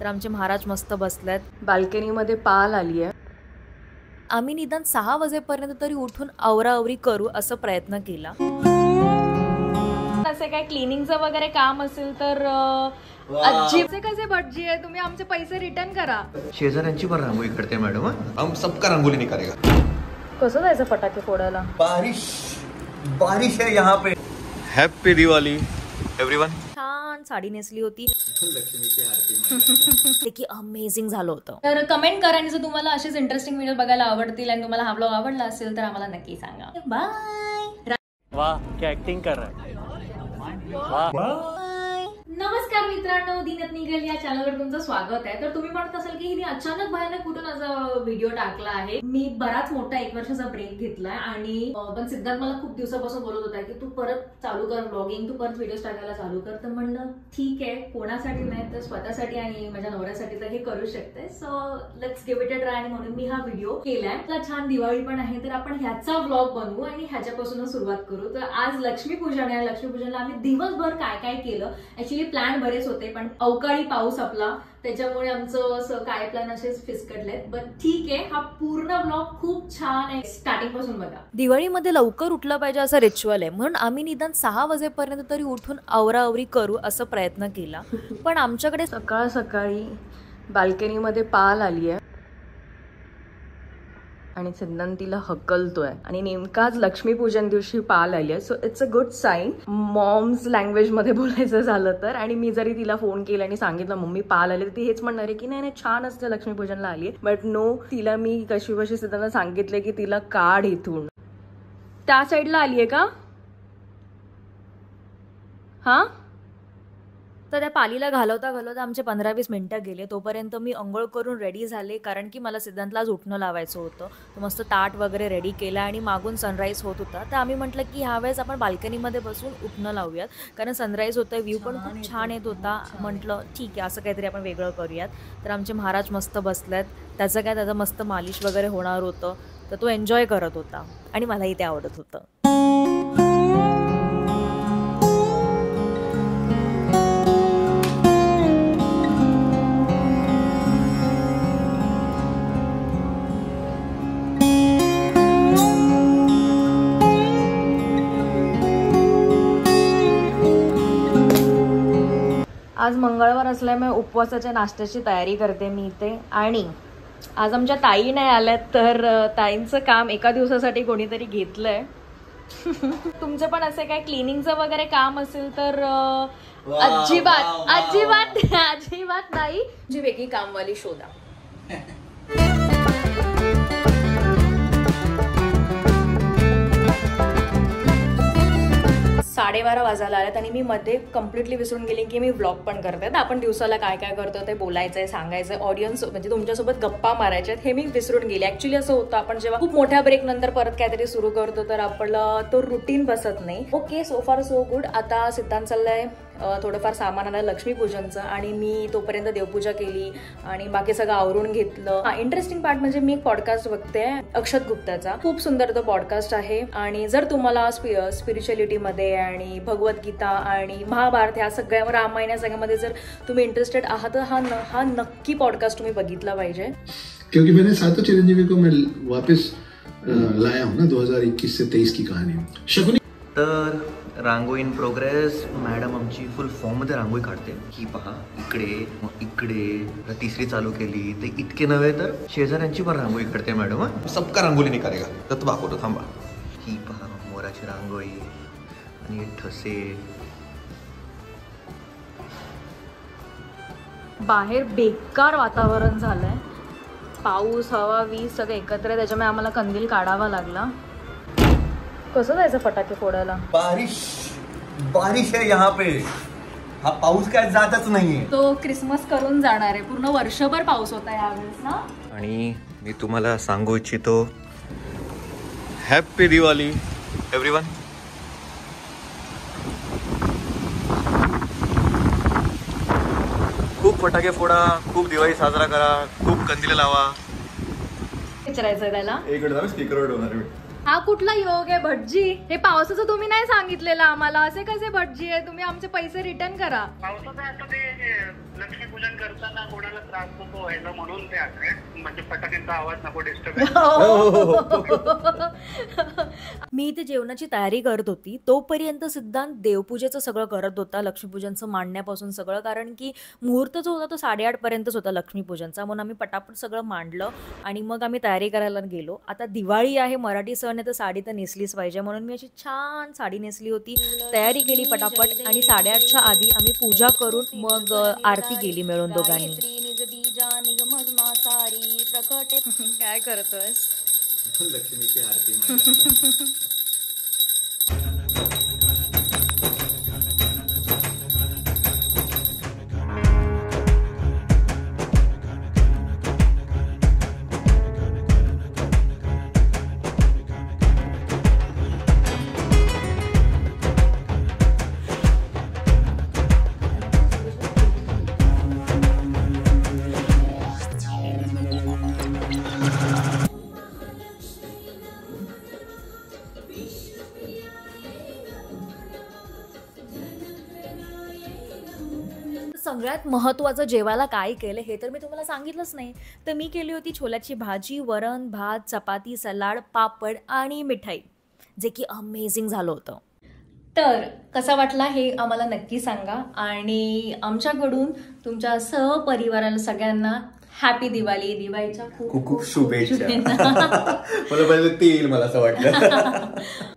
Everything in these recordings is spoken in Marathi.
तर आमचे महाराज मस्त बसलेत. बाल्कनीमध्ये पाल आली आहे. आम्ही निदान 6 वाजेपर्यंत तरी उठून आवराआवरी करू असं प्रयत्न केला. असे काय क्लिनिंगचं वगैरे काम असेल तर आजी कसे भटजी आहे, तुम्ही आमचे पैसे रिटर्न करा. शेजाऱ्यांची पण रांगोळी करते मॅडम, हम सबका रंगोली निकालेगा. कसं जायचं फटाके फोडायला? बारिश है यहाँ पे. Happy Diwali everyone. छान साडी नेसली होती. लक्ष्मीची आरती की अमेझिंग झालं होतं. तर कमेंट करा आणि जर तुम्हाला असेच इंटरेस्टिंग व्हिडिओ बघायला आवडतील आणि तुम्हाला हा व्लॉग आवडला असेल तर आम्हाला नक्की सांगा. बाय. वाह क्या एक्टिंग कर रहा है. नमस्कार मित्रांनो, दिनत निघेल या चॅनलवर तुमचं स्वागत आहे. तर तुम्ही म्हणत असाल की हिने अचानक भयानक कुठून असा व्हिडिओ टाकला आहे. मी बराच मोठा 1 वर्षाचा ब्रेक घेतलाय आणि पण सिद्धार्थ मला खूप दिवसापासून बोलत होता की तू परत चालू कर ब्लॉगिंग, तू परत व्हिडिओ टाकायला चालू कर. तर म्हणलं ठीक आहे, कोणासाठी नाही तर स्वतःसाठी आणि माझ्या नवऱ्यासाठी तर हे करू शकते. So let's give it a try आणि म्हणून मी हा व्हिडिओ केलाय. मला छान दिवाळी पण आहे तर आपण ह्याचा व्लॉग बनवू आणि ह्याच्यापासूनच सुरुवात करू. तर आज लक्ष्मीपूजन आहे. लक्ष्मीपूजनला आम्ही दिवसभर काय काय केलं, ऍक्च्युली प्लॅन बरेच होते पण अवकाळी पाऊस आपला त्याच्यामुळे आमचं असं काय प्लॅन असेच फिसकटलेत. पण ठीक आहे, हा पूर्ण ब्लॉग खूप छान आहे, स्टार्टिंग पासून बघा. दिवाळीमध्ये लवकर उठलं पाहिजे असं रिच्युअल आहे म्हणून आम्ही निदान 6 वाजेपर्यंत तरी उठून आवराआवरी करू असं प्रयत्न केला. पण आमच्याकडे सकाळ सकाळी बाल्कनीमध्ये पाल आली आहे आणि सिद्धांतीला हकलतोय आणि नेमकाच लक्ष्मीपूजन दिवशी पाल आली आहे. So it's a good sign moms language मध्ये बोलायचं झालं तर. आणि मी जरी तिला फोन केला आणि सांगितलं मम्मी पाल आले, तर ती हेच म्हणणार आहे की नाही छान असते लक्ष्मीपूजनला आली. बट नो, तिला मी कशी सिद्धांना सांगितले की तिला काढ इथून. त्या साईडला आली आहे का? हा. तर त्या पालीला घालवता आमचे 15-20 मिनिटं गेले. तोपर्यंत मी अंघोळ करून रेडी झाले कारण की मला सिद्धांतला आज उठणं लावायचं होतं. तो मस्त ताट वगैरे रेडी केला आणि मागून सनराईज होत होता. तर आम्ही म्हटलं की ह्यावेळेस आपण बाल्कनीमध्ये बसून उठणं लावूयात कारण सनराईज होतं, व्ह्यू पण खूप छान येत होता. म्हटलं ठीक आहे, असं काहीतरी आपण वेगळं करूयात. तर आमचे महाराज मस्त बसलेत. त्याचं मस्त मालिश वगैरे होणार होतं तर तो एन्जॉय करत होता आणि मलाही ते आवडत होतं. आज मंगळवार असल्यामुळे उपवासाच्या नाश्त्याची तयारी करते मी इथे. आणि आज आमच्या ताई नाही आल्यात तर ताईंचं काम एका दिवसासाठी कोणीतरी घेतलंय. तुमचं पण असे काय क्लिनिंगचं वगैरे काम असेल तर अजिबात नाही, जी वेगळी कामवाली शोधा. 12:30 वाजायला आल्यात आणि मी मध्ये कम्प्लिटली विसरून गेली की मी व्लॉग पण करते. आपण दिवसाला काय काय करतो ते बोलायचंय, सांगायचंय, ऑडियन्स म्हणजे तुमच्यासोबत गप्पा मारायच्या हे मी विसरून गेले. ऍक्च्युली असं होतं, आपण जेव्हा खूप मोठ्या ब्रेक नंतर परत काहीतरी सुरू करतो तर आपलं तो रुटीन बसत नाही. ओके, सो फार सो गुड. आता सिद्धांत चाललंय थोडंफार सामान आलं लक्ष्मीपूजनचं आणि मी तोपर्यंत देवपूजा केली आणि बाकी सगळं आवरून घेतलं. हा इंटरेस्टिंग पार्ट म्हणजे मी एक पॉडकास्ट बघते अक्षत गुप्ताचा. खूप सुंदर तो पॉडकास्ट आहे आणि जर तुम्हाला स्पिरिच्युअलिटीमध्ये आणि भगवद्गीता आणि महाभारत ह्या सगळ्या रामायण या सगळ्यामध्ये जर तुम्ही इंटरेस्टेड आहात तर हा नक्की पॉडकास्ट तुम्ही बघितला पाहिजे. क्योंकि मैंने सातों चिरंजीवी को मैं वापस लाया हूँ ना 2021 से 23 की कहानी. शकुनी. तर रांगोळी इन प्रोग्रेस. मॅडम आमची फुल फॉर्म मध्ये रांगोळी काढते. ही पहा, इकडे मग इकडे, तिसरी चालू केली. ते इतके नव्हे तर शेजाऱ्यांची पण रांगोळी काढते मॅडम, सबका रंगोली निकालेगा. तर दाखवतो थांबा. ही पहा मोराची रांगोळी आणि ठसे. बाहेर बेकार वातावरण झालंय, पाऊस हवा वीज सगळं एकत्र आहे, त्याच्यामुळे आम्हाला कंदील काढावा लागला. कसं जायचं फटाके फोडायला? बारिश है यहाँ पे. हा पाऊस काय जातच नाहीये. तो क्रिसमस करून जाणार आहे. पूर्ण वर्षभर पाऊस होता यावेळेस ना. आणि मी तुम्हाला सांगू इच्छितो, हॅपी दिवाळी एव्हरीवन. खूप फटाके फोडा, खूप दिवाळी साजरा करा, खूप कंदील लावा. विचारायचंय त्याला. स्पीकरवर होणार. हा कुठला योग आहे भटजी? हे पावसाचं तुम्ही नाही सांगितलेलं आम्हाला. असे कसे भटजी आहे तुम्ही? आमचे पैसे रिटर्न करा. पावसाचं आता ते लक्ष्मीपूजन करताना कोणाला त्रास नको व्हायला म्हणून ते आहे, म्हणजे फटाक्यांचा आवाज नको डिस्टर्ब. मी इथे जेवणाची तयारी करत होती तोपर्यंत सिद्धांत देवपूजेचं सगळं करत होता, लक्ष्मीपूजनचं मांडण्यापासून सगळं, कारण की मुहूर्त जो होता तो 8:30 पर्यंतच होता लक्ष्मीपूजनचा. म्हणून आम्ही पटापट सगळं मांडलं आणि मग आम्ही तयारी करायला गेलो. आता दिवाळी आहे, मराठी सण आहे, तर साडी तर नेसलीच पाहिजे म्हणून मी अशी छान साडी नेसली होती, तयारी केली पटापट आणि 8:30च्या आधी आम्ही पूजा करून मग आरती केली मिळून दोघांनी. काय करतोयस? लक्ष्मीची आरती. सगळ्यात महत्त्वाचं जेवायला काय केलं हे तर मी तुम्हाला सांगितलंच नाही. तर मी केली होती छोल्याची भाजी, वरण, भात, चपाती, सलाड, पापड आणि मिठाई, जे की अमेझिंग झालं होतं. तर कसा वाटला हे आम्हाला नक्की सांगा आणि आमच्याकडून तुमच्या सहपरिवाराला सगळ्यांना हॅपी दिवाळी. दिवाळीच्या खूप खूप शुभेच्छा. मला पाहिजे ते येईल, मला असं वाटलं.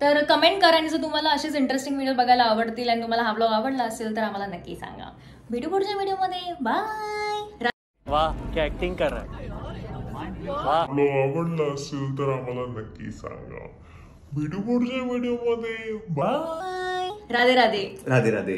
तर कमेंट करा आणि जर तुम्हाला असेच इंटरेस्टिंग व्हिडिओ बघायला आवडतील आणि तुम्हाला हा ब्लॉग आवडला असेल तर आम्हाला नक्की सांगा. भेटू पुढच्या व्हिडिओमध्ये. बाय. वाह क्या एक्टिंग कर रहा है. वाह. आवडला असेल तर आम्हाला नक्की सांगा. भेटू पुढच्या व्हिडिओमध्ये. बाय. राधे राधे. राधे राधे.